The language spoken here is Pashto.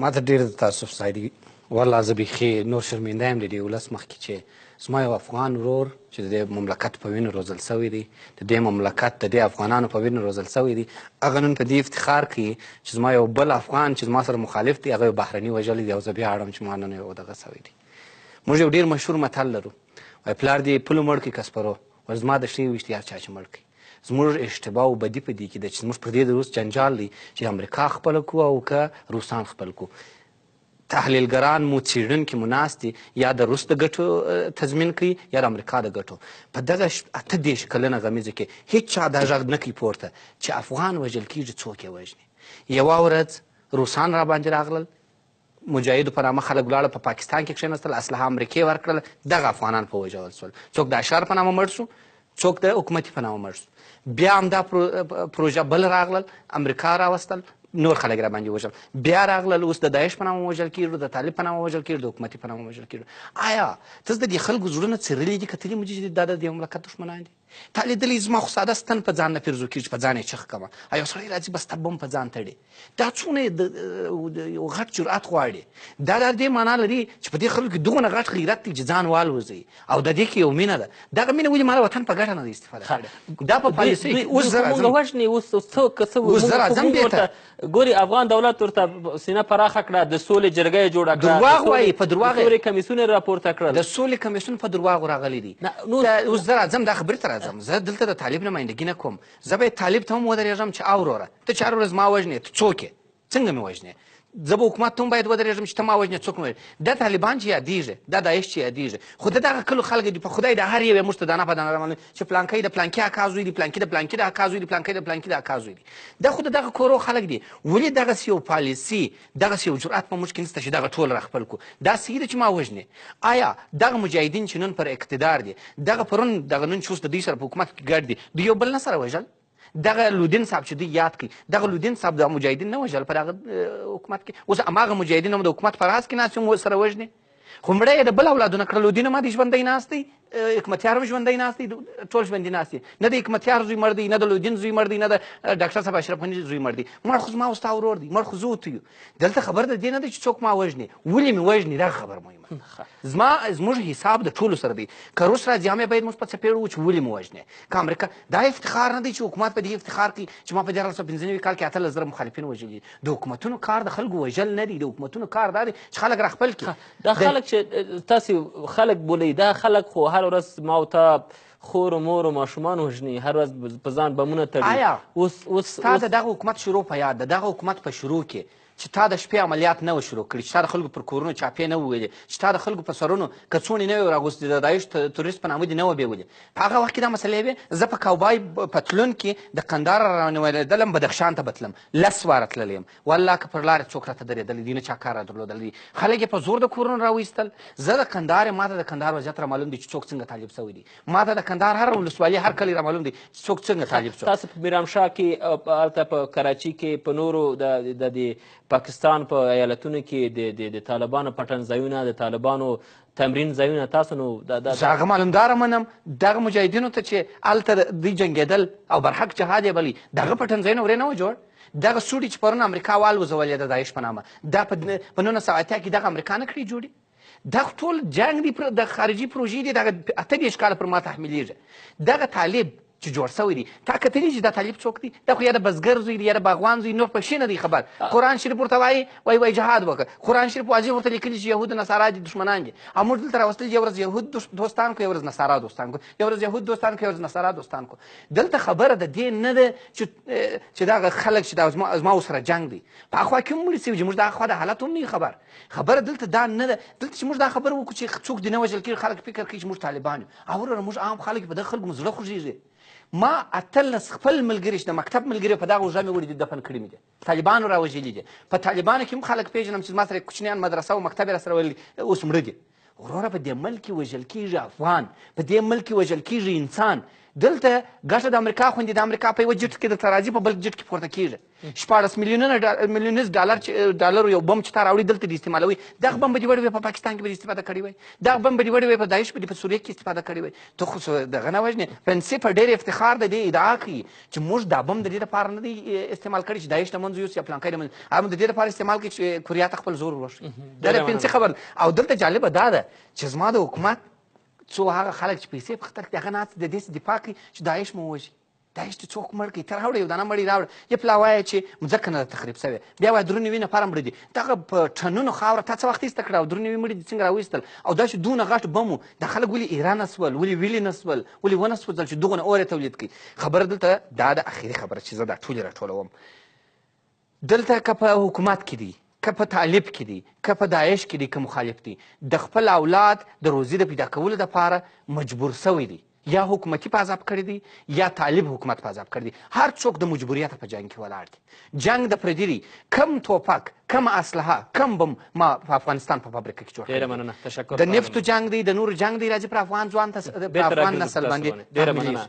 ما ته ډېر تاسف سایدي والله زه بیخي نور شرمنده یم د دې ولس مخکې چې زما یو افغان ورور چې د دې مملکت په وینو روزل سوی دی د دې مملکت د دې افغانانو په وینو روزل سوی دی هغه نن په دې افتخار کوي چې زما یو بل افغان چې زما سره مخالف دی هغه یو بهرني وژلی دی او زه بیا اړم چې ما نن یو دغه سوی دی موږ یو ډېر مشهور متل لرو وایي پلار دې پلو مړ کړي کسپرو وایي زما د ښې ویشتې هر چا چې مړ کړي زموږ اشتباه او بدي په دې کې ده چې زموږ پر دې د روس جنجال دی چې امریکا خپله کړو او که روسان خپل کړو تحلیلګران مو څېړونکي مو ناست دي یا د روس د ګټو تضمین کوي یا د امریکا د ګټو په دغه 8 کلنه غمیزه کې هیڅ چا دا غږ نه کوي پورته چې افغان وژل کېږي څوک یې وژني یوه ورځ روسان را باندې راغلل مجاهدو په نامه خلک ولاړه په پاکستان کې کښېنستل اسلحه امریکې ورکړله دغه افغانان په وژول شول څوک د اشار په نامه مړ شو څوک د حکومتي په نامه مړ شو بیا همدا پروژه بل راغلل امریکا راوستل نور خلک را باندې وژل بیا راغلل اوس د داعش په نامه وژل کېږي د طالب په نامه وژل کېږي د حکومتي په نامه وژل کېږي آیا ته د دې خلکو زړونه څیرلي دي کتلي مو چې دا د دې مملکت دښمنان دي تا لیدلی زما خو ساده ستن په ځان نه پیرزو کېږي چې په ځان یې چغ کړمه او یو سړی راځي بس ته بم په ځان تړي دا څونه یو غټ جرأت غواړي دا د دې معنا لري چې په دې خلکو کې دغونه غټ غیرت دی چې ځان والوځي او د دې کې یو مینه ده دغه مینه ولې ما د وطن په ګټه نه ده استفاده کړې دا په پالیسۍ کې اوس زه راځم دې ته ګوري افغان دولت ورته سینه پراخه کړه د سولې جرګه یې جوړه کړه درواغ وایي په درواغ د سولې کمیسیون یې راپورته کړل د سولې کمیسیون په درواغو راغلی دي اوس زه راځم دا خبرې ته راځم زه دلته د طالب نمایندګي نه کوم زه باید طالب ته هم ودرېږم چې او وروره ته چې هر ورځ ما وژنې ته څوک یې څنګه مې وژنې زه به حکومت ته هم باید ودرېږم چې ته ما وژنې څوک مې دا طالبان چې یادېږي دا داعش چې یادېږي خو د دغه کلو خلک دي په خدای د هر یو یې موږ ته دانه په دانه رامعلوم چې پلانکی د پلانکي اکا زوی دي پلانکي د پلانکي د اکا زوی دي پلانکی د پلانکي د اکا زوی دي دا خو د دغه کورو خلک دي ولې دغسې یو پالیسي دغسې یو جرأت په موږ کې نشته چې دغه ټول را خپل کړو دا صحیح ده چې ما وژنې آیا دغه مجاهدین چې نن پر اقتدار دي دغه پرون دغه نن چې اوس د دوی سره په حکومت کې ګډ دي دوی یو بل نه سره وژل دغه لودین صاحب چې دوی یاد کړي دغه لودین صاحب د مجاهدین نه وژل په دغه حکومت کې اوس هماغه مجاهدین هم د حکومت په راز کې ناست هم سره وژني خو مړی یې د بل اولادونه کړه لودین ما دې ژوندی ناست دی حکمتیار هم ژوندی ناست دی ټول ژوندي ناست دي نه د حکمتیار زوی مړ دی نه د لودین زوی مړ دی نه د ډاکټر صاحب اشرف غني زوی مړ دی مړ خو زما او ستا ورور دی مړ خو زه ورته یو دلته خبر د دې نه دی چې څوک ما وژني ولې مې وژني دا خبر مهمه زموږ حساب د ټولو سره دی که روس راځي هم باید موږ په څپېړو وو چې ولې مې وژنې که امریکا دا افتخار نه دی چې حکومت په دې افتخار کوي چې ما په 1995 کال کې 18,000 مخالفین وژلي د حکومتونو کار د خلکو وژل نه دی د حکومتونو کار دا دی چې خلک را خپل کړي دا خلک چې تاسې خلک بولئ دا خلک خو هر ورځ ما او ته خور و مور و ماشومان وژني هر ورځ په ځان بمونه تړي آیا ستا د دغه حکومت شروع په یاد د دغه حکومت په شروع کې چې تا د شپې عملیات نه و شروع کړي چې تا د خلکو پر کورونو چاپې نه وویلې چې تا د خلکو په سرونو کڅوڼې نه وې راغوستې د داعش تروریست په نامه دې نه وه بیولې په هغه وخت کې دا مسلې وې زه په کوبای پتلون کې د قندهار رانیولېدلم بدخشان ته به تلم 10 واره تللی یم والله که پر لارې څوک راته درېدلی دي نه چا کار را درلودلی دي خلک یې په زور د کورونو راویستل زه د قندهار ما ته د قندهار وضعیت را معلوم دی چې څوک څنګه طالب سوی دي ما ته د قندهار هر ولسوالي هر کلی را معلوم دی چې څوک څنګه طالب سو تاسو په میرامشاه کې هلته په کراچي کې په نورو د پاکستان په ایالتونو کې د طالبانو پټن ځایونه د طالبانو تمرین ځایونه تاسو نو زه هغه معلومداره منم دغه مجاهدینو ته چې هلته دوی جنګېدل او برحق جهاد یې بلي دغه پټن ځایونه ورې نه و جوړ دغه سوړي چې پرون امریکا والوځولې د داعش په نامه دا په 1980 کې دغه امریکا نه کړي جوړي دا ټول جنګ دی د خارجي پروژې دي دغه 28 کاله پر ما تحمیلیږي دغه طالب چې جوړ سوی دی تا کتلی چې دا طالب څوک دی دا خو یا د بزګر زوی دی یا د باغوان زوی نور په شي نه دی خبر قرآن شریف ورته وایي جهاد وکړه قرآن شریف واضح ورته لیکلي چې یهود نصارا دي دښمنان دي او موږ دلته راوستلي یو ورځ یهود دوستان کو یو ورځ نصارا دوستان کو یو ورځ یهود دوستان کو یو ورځ نصارا دوستان کو دلته خبره د دې نه ده چې دغه خلک چې دا زما ورسره جنګ دی په اخوا کې هم مړي سوي چې موږ د اخوا د حالت هم نه خبره دلته دا نه ده دلته چې موږ دا خبره وکړو چې څوک دې نه وژل کېږي خلک فکر کوي چې موږ طالبان یو او وروره موږ عام خلک په دغه خلکو مو زړه خوږېږي ما 18 خپل ملګري چې د مکتب ملګري په دغه اوږه مې وړي دي دفن کړي مې دي طالبانو را وژلي دي په طالبانو کې هم خلک پېژنم چې زما سره کوچنیان مدرسه او مکتب یې راسره ویلي اوس مړه دي وروره په دې ملک کې وژل کېږي افغان په دې ملک کې وژل کېږي انسان دلته ګټه د امریکا خوندي د امریکا په یوه جټ کې درته راځي په بل جټ کې پورته کېږي 14 میلیونز ډالر یو بم چې تا راوړي دلته دې استعمالوي دغه بم به دې وړی وی په پاکستان کې به دې استفاده کړې وی دغه بم به دې وړی وی په داعش به دې په سوریه کې استفاده کړې وی ته خو دغه نه وژنې پنسي په ډېر افتخار د دې ادعا کوي چې موږ دا بم د دې لپاره نه دی استعمال کړی چې داعش له منځه یوسي یا پلانکی له منځه هغه د دې لپاره استعمال کړي چې کوریا ته خپل زور وروښي دا د پنسي خبر او دلته جالبه دا ده چې زما د حکومت څو هغه خلک چې پیسې په خطر کې هغه ناست د دې دفاع کوي چې داعش مو ووژي داعش ته څوک مړ کړي ته راوړه یو دانه مړی راوړه یا پلا وایه چې مځکه نه تخریب شوې بیا وایه درې نوي نفره مړه دي دغه په ټنونو خاوره تا څه وخت ایسته کړه او درې نوي مړي دي څنګه راویستل او دا چې دونه غټ بم و دا خلک ولې ایران نه سول ولې ویلې نه سول ولې ونه سوځل چې دغونه اور یې تولید کړي خبره دلته دا د اخري خبره چې زه دا ټولې راټولوم دلته که په حکومت کې دي که په طالب کې دي که په داعش کې دي که مخالف دي د خپل اولاد د روزي د پیدا کولو دپاره مجبور سوی دي یا حکومتي په عذاب کړی دی یا طالب حکومت په عذاب کړی دی هر څوک د مجبوریت په جنګ کې ولاړ دي جنګ د پردي دی کم توپک کم اسلحه کم بم ما په افغانستان په فابریکه کې جوړ ډېره مننه تشکر د نفتو جنګ دی د نورو جنګ دی راځي پر افغان ځوان ته په افغان نسل باندې